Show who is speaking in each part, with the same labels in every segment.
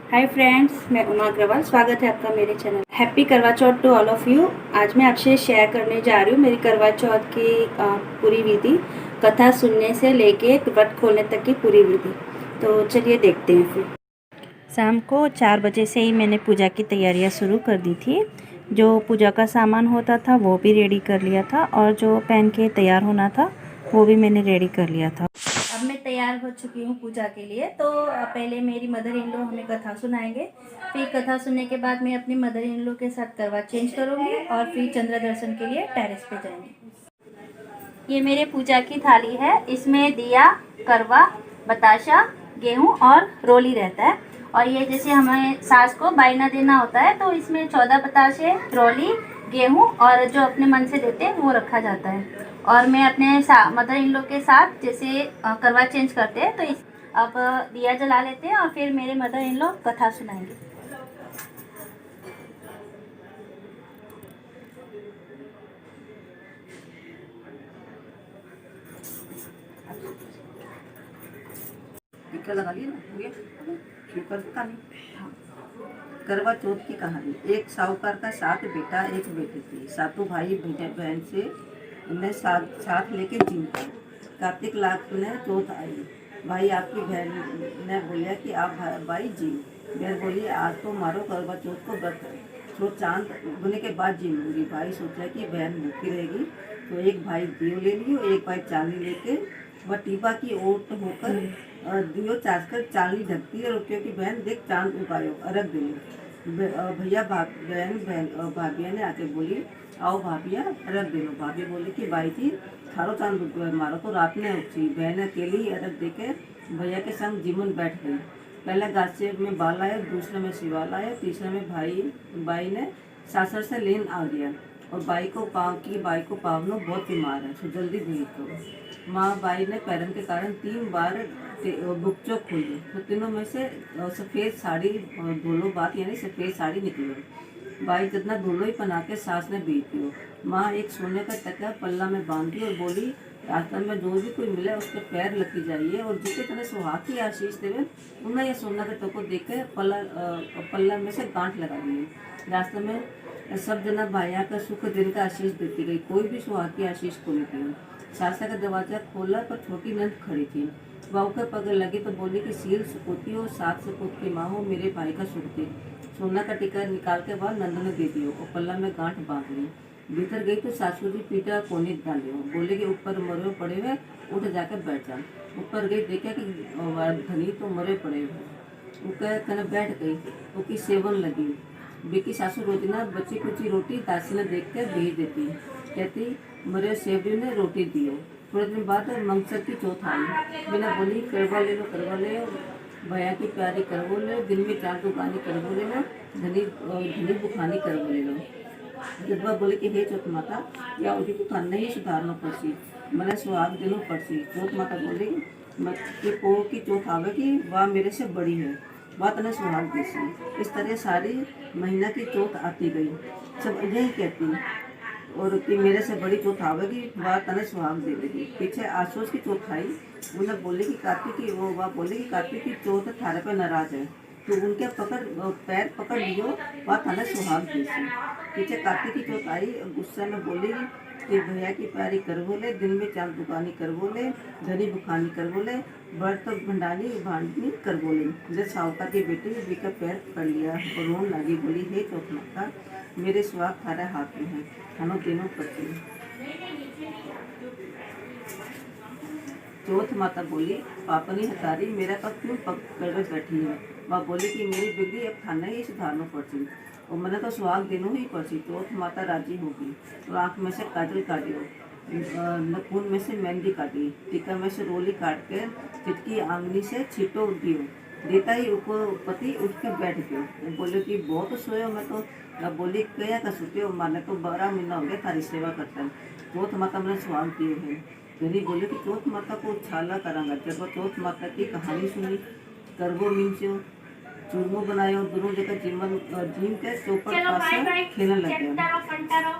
Speaker 1: Hi friends, मैं उमा अग्रवाल। स्वागत है आपका मेरे चैनल। हैप्पी करवा चौथ टू ऑल ऑफ यू। आज मैं आपसे शेयर करने जा रही हूँ मेरी करवा चौथ की पूरी विधि, कथा सुनने से लेके व्रत खोलने तक की पूरी विधि। तो चलिए देखते हैं। फिर शाम को 4 बजे से ही मैंने पूजा की तैयारियाँ शुरू कर दी थी। जो पूजा का सामान होता था वो भी रेडी कर लिया था और जो पहन के तैयार होना था वो भी मैंने रेडी कर लिया था। अब मैं तैयार हो चुकी हूँ पूजा के लिए। तो पहले मेरी मदर इन लॉ हमें कथा सुनाएंगे। फिर कथा सुनने के बाद मैं अपनी मदर इन लॉ के साथ करवा चेंज करूँगी और फिर चंद्र दर्शन के लिए टेरेस पे जाएंगे। ये मेरे पूजा की थाली है। इसमें दिया, करवा, बताशा, गेहूँ और रोली रहता है। और ये जैसे हमें सास को बायना देना होता है तो इसमें 14 बताशे, रोली, गेहूँ और जो अपने मन से देते हैं वो रखा जाता है। और मैं अपने मदर इन लोग के साथ जैसे करवा चेंज करते हैं तो इस अब दिया जला लेते हैं और फिर मेरे मदर इन लोग कथा सुनाएंगे।
Speaker 2: टीका लगा लिया ना, हो गया। शुक्र का नहीं। करवा चौथ की कहानी। एक साहूकार का 7 बेटा 1 बेटी थी। सातों भाई बहन से उन्हें साथ लेके जिनका कार्तिक लाख में चौथ आई। भाई आपकी बहन ने बोलिया कि आप भाई जी। बहन बोली आज तो मारो करवा चौथ को व्रत है, तो चांद उगने के बाद जीऊंगी। भाई सोचा कि बहन भूखी रहेगी तो एक भाई दियो ले लियो, एक भाई चांदी लेके वह टीपा की ओट होकर दियो चाचकर चांदी ढकती है। क्योंकि बहन देख चांद उगायो अरग दियो। भैया बहन भाभिया ने आके बोली आओ भाभिया अरग दे लो। भाभी बोली कि भाई जी थारो चांद उग गयो, मारो तो रात में उठी। बहन अकेली ही अरग देके भैया के संग जीवन बैठ गई। पहले गाछे में बाल आया, दूसरे में शिवाल आया, तीसरे में बाई ने सासर से लेन आ गया। और बाई को पाव में बहुत बीमार है, तो जल्दी भेज दो। माँ बाई ने पैरन के कारण 3 बार बुकचो खोली तो तीनों में से सफ़ेद साड़ी धोलो बात यानी सफ़ेद साड़ी निकली। बाई जितना धोलो ही पहना के सास ने बेच दियो। माँ एक सोने का टका पल्ला में बांध दी और बोली रास्ते में जो भी कोई मिले उसके पैर लगी जाइए और जितने तने सुहाग की आशीष देवे उन्हें यह सोना का टको देख के पल्ला में से गांठ लगा दिए। रास्ते में सब जना भाइया का सुख दिन का आशीष देती गई, कोई भी सुहाग की आशीष को नहीं दी। सासा का दरवाजा खोला पर छोटी नंद खड़ी थी। बहू के पग लगी तो बोली कि सील सुकोती हो, 7 सपूत की माँ हो, मेरे भाई का सुख दे। सोना का टिका निकाल के बाद नंद ने दे दियो और पल्ला में गांठ बांध ली। भीतर गई तो सासू जी पीटा कोने डाले हो, बोले कि ऊपर मरे पड़े हुए उठ जाकर बैठ जा। ऊपर गई देखा कि धनी तो मरे पड़े हुए। कहने बैठ गई, उसकी सेवन लगी। बेकी सासू रोजना बची कुची रोटी दासी ने देख कर भेज देती, कहती मरे सेवरी ने रोटी दियो। थोड़े दिन बाद मंगसर की चौथ आई। बिना बोली करवा ले लो भैया की प्यारी करवो ले, दिन में 4 दुकानी करवो ले लो, धनी बुखानी करवो ले लो। जदवा बोले कि हे चौथ माता या उठी को खाना ही सुधारना पड़सी, मैंने सुहाग दिनों पड़सी। चौथ माता बोली कि पो की चौथ आवेगी वह मेरे से बड़ी है, वह तने सुहाग देसी। इस तरह सारी महीना की चौथ आती गई। सब यही कहती और कि मेरे से बड़ी चौथ आवेगी वह तने सुहाग दे देगी। पीछे आसोस की चौथ आई। उन्हें बोले कि कार्तिक की वह बोले कि कार्तिक की चौथ थारे पे नाराज है तो उनके पैर पकड़ लियो वह थाने सुहाग देसी। पीछे कार्तिक की चौथ आई। गुस्से में बोली कि भैया की प्यारी कर बोले, दिन में 4 दुकानी कर बोले, धनी बुखानी कर बोले, बर्त भंडारी भांडनी कर बोले। जब साहूकार की बेटी भी का पैर पकड़ लिया और रोन लगी, बोली हे चौथ माता मेरे सुहाग थारे हाथ में है, खानों तीनों पति। चौथ माता बोली पापनी हतारी मेरा पग क्यों पकड़ बैठी है। वह बोली कि मेरी बिगड़ी अब खाना ही सुधारना पड़ती और मैंने तो सुहाग दिनों ही पड़ती। चौथ माता राजी होगी और आँख में से काजल काटियो, नखून में से मेहंदी काटी, टीका में से रोली काट कर चिटकी आंगनी से छीटो दियो। देता ही पति उठ के बैठ गयो। वो बोले कि बहुत सोयो मैं तो। बोली कया का सुते हो, माने तो 12 महीना हो गया थारी सेवा करता है, चौथ माता मैंने सुहाग दिए है। गरी बोले कि चौथ माता को छाला करांगा। जब वो चौथ माता की कहानी सुनी, करवो मींचो, चूरमो बनायो, दोनों जगह जीम के चौपट पास खेलने लग गया।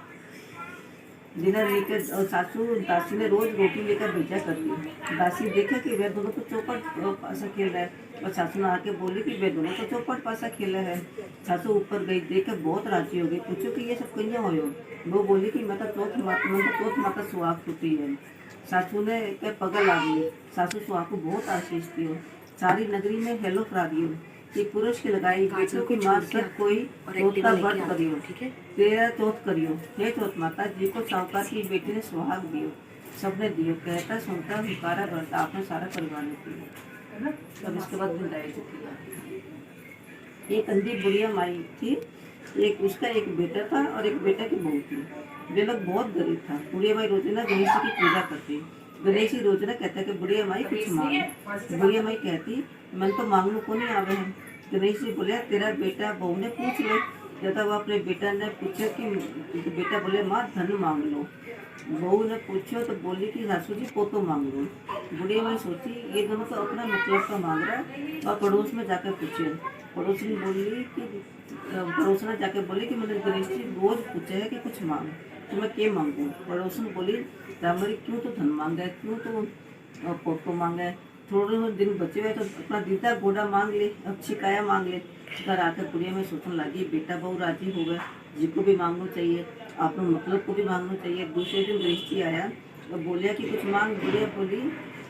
Speaker 2: डिनर लेकर, और सासू दासी ने रोज रोटी लेकर भेजा करती। दासी देखा कि वह दोनों तो चौपट पासा खेल रहा है, और सासू ने आके बोली कि वे दोनों तो चौपट पासा खेला है। सासू ऊपर गई, देख कर बहुत राजी हो गई, पूछो कि ये सब कहीं हो। वो बोली कि मैं तो चौथ माता सुहाग टूटी है। सासू ने कह पगल आ गई। सासू सुहाग को बहुत आशीष दी। सारी नगरी में हेलो करा दियो कि पुरुष की लगाई बेटों की माँ सब कोई चौथा व्रत करियो, तेरा चौथ करियो। हे चौथ माता जी को साहूकार की बेटी ने सुहाग दियो, सबने दियो। कहता सुनता हुकारा भरता आपने सारा परिवार ने दिया। तब इसके बाद विदाई होती। एक अंधी बुढ़िया माई थी, उसका एक बेटा था और एक बेटा की बहू थी। वे लोग बहुत गरीब था। बुढ़िया माई रोजाना गणेश जी की पूजा करती। गणेश जी रोजाना कहता कि बुढ़िया माई कुछ मांग। बुढ़िया माई कहती मैं तो मांगने को नहीं आवे हैं। गणेश जी बोले तेरा बेटा बहू ने पूछ ले। जब वो अपने बेटा ने पूछा कि बेटा बोले माँ धन मांग लो। बहू ने पूछो तो बोली कि सासू जी पोतो मांग लो। बुढ़िया माई सोची ये दोनों तो अपना मतलब का मांग रहा है, और पड़ोस में जाकर पूछे। पड़ोसी बोली कि पड़ोसना जाके बोली कि मैंने गणेश जी रोज पूछा है कि कुछ मांग, तो मैं क्या मांगूँ। पड़ोसन बोली रामरी क्यों तो धन मांगा है, क्यों तो पोतो मांगा है। थोड़े दिन बचे हुए तो अपना दीदा गोड़ा मांग ले, अच्छी काया मांग ले। घर आकर बुढ़िया में सोचने लगी बेटा बहू राजी हो गए, जिसको भी मांगना चाहिए, आपने मतलब को भी मांगना चाहिए। दूसरे दिन गणेश जी आया और बोलिया कि कुछ मांग। बुढ़िया बोली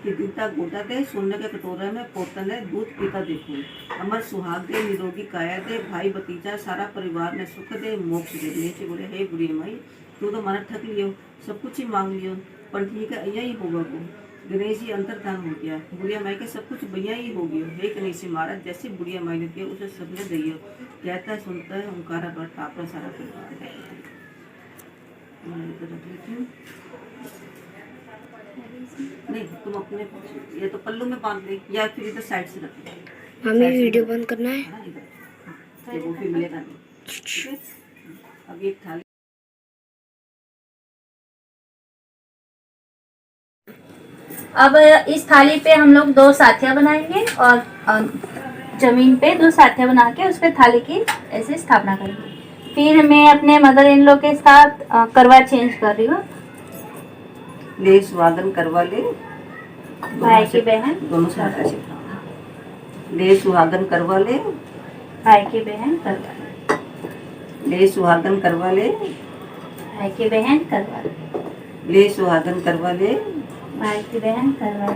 Speaker 2: कि दीदा गोटा दे, सोने के कटोरे में पोतन है, दूध पीता देखो। अमर सुहाग दे, निरोगी काया दे, भाई भतीजा सारा परिवार ने सुख दे, मोक्ष दे। नीचे बोले हे बुढ़ी माई तू तो मन ठग लियो, सब कुछ ही मांग लियो, पर ठीक है यही होगा वो। गणेश जी अंतर्धान हो गया। बुढ़िया माई के सब कुछ भैया ही हो गया। हे गणेश जी महाराज जैसे बुढ़िया माई ने दिया उसे सबने दियो। कहता है सुनता है ओंकारा बट आपका सारा परिवार। रख लेती हूँ। नहीं तुम अपने ये तो पल्लू में बांध ले, या फिर इधर साइड से रख ले।
Speaker 3: हमें वीडियो बंद करना है।
Speaker 2: हाँ, इधर ये वो भी मिलेगा नहीं। ठीक है, अब एक थाली।
Speaker 1: अब इस थाली पे हम लोग 2 साथियाँ बनाएंगे और जमीन पे 2 साथियाँ बना के उस पे थाली की ऐसे स्थापना करेंगे। फिर मैं अपने मदर इन लॉ के साथ करवा चेंज कर रही हूँ।
Speaker 2: ले सुहागन करवा ले,
Speaker 1: भाई की बहन
Speaker 2: दोनों से हाथ ऐसे। ले सुहागन करवा ले,
Speaker 1: भाई की बहन करवा ले,
Speaker 2: ले सुहागन करवा ले,
Speaker 1: भाई की बहन करवा ले,
Speaker 2: ले सुहागन करवा ले,
Speaker 1: भाई की बहन करवा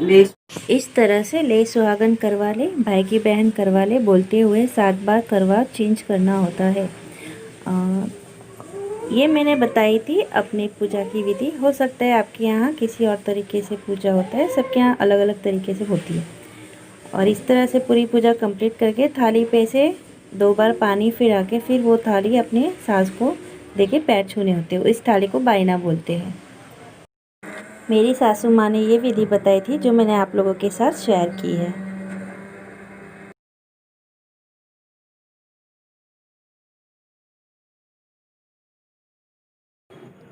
Speaker 2: ले।
Speaker 1: इस तरह से ले सुहागन करवा ले, भाई की बहन करवा ले बोलते हुए 7 बार करवा चेंज करना होता है। ये मैंने बताई थी अपनी पूजा की विधि। हो सकता है आपके यहाँ किसी और तरीके से पूजा होता है, सबके यहाँ अलग अलग तरीके से होती है। और इस तरह से पूरी पूजा कंप्लीट करके थाली पे से 2 बार पानी फिरा के फिर वो थाली अपने सास को देके पैर छूने होते हैं। इस थाली को बायना बोलते हैं। मेरी सासू माँ ने ये विधि बताई थी जो मैंने आप लोगों के साथ शेयर की है।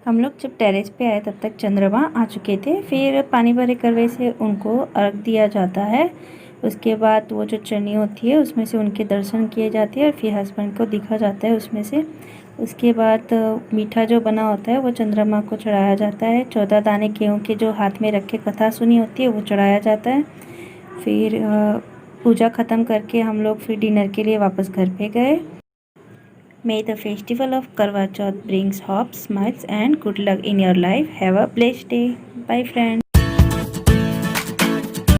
Speaker 1: हम लोग जब टेरेस पे आए तब तक चंद्रमा आ चुके थे। फिर पानी भरे करवे से उनको अर्घ दिया जाता है। उसके बाद वो जो चन्नी होती है उसमें से उनके दर्शन किए जाते हैं और फिर हस्बैंड को दिखा जाता है उसमें से। उसके बाद मीठा जो बना होता है वो चंद्रमा को चढ़ाया जाता है। 14 दाने गेहूँ के जो हाथ में रख के कथा सुनी होती है वो चढ़ाया जाता है। फिर पूजा ख़त्म करके हम लोग फिर डिनर के लिए वापस घर पे गए। May the festival of Karwa Chauth brings hope, smiles and good luck in your life. Have a blessed day. Bye friends.